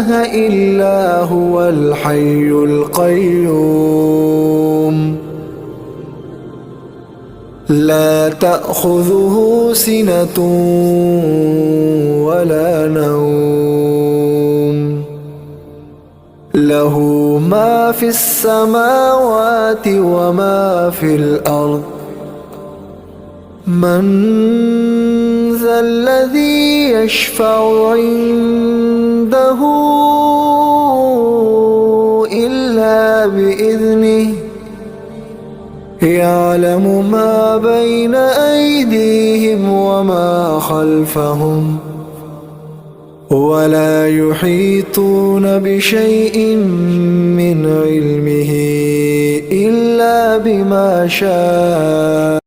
إله إلا هو الحي القيوم لا تأخذه سنة ولا نوم له ما في السماوات وما في الأرض من ذا الذي يشفع عنده إلا بإذنه يعلم ما بين أيديهم وما خلفهم ولا يحيطون بشيء من علمه إلا بما شاء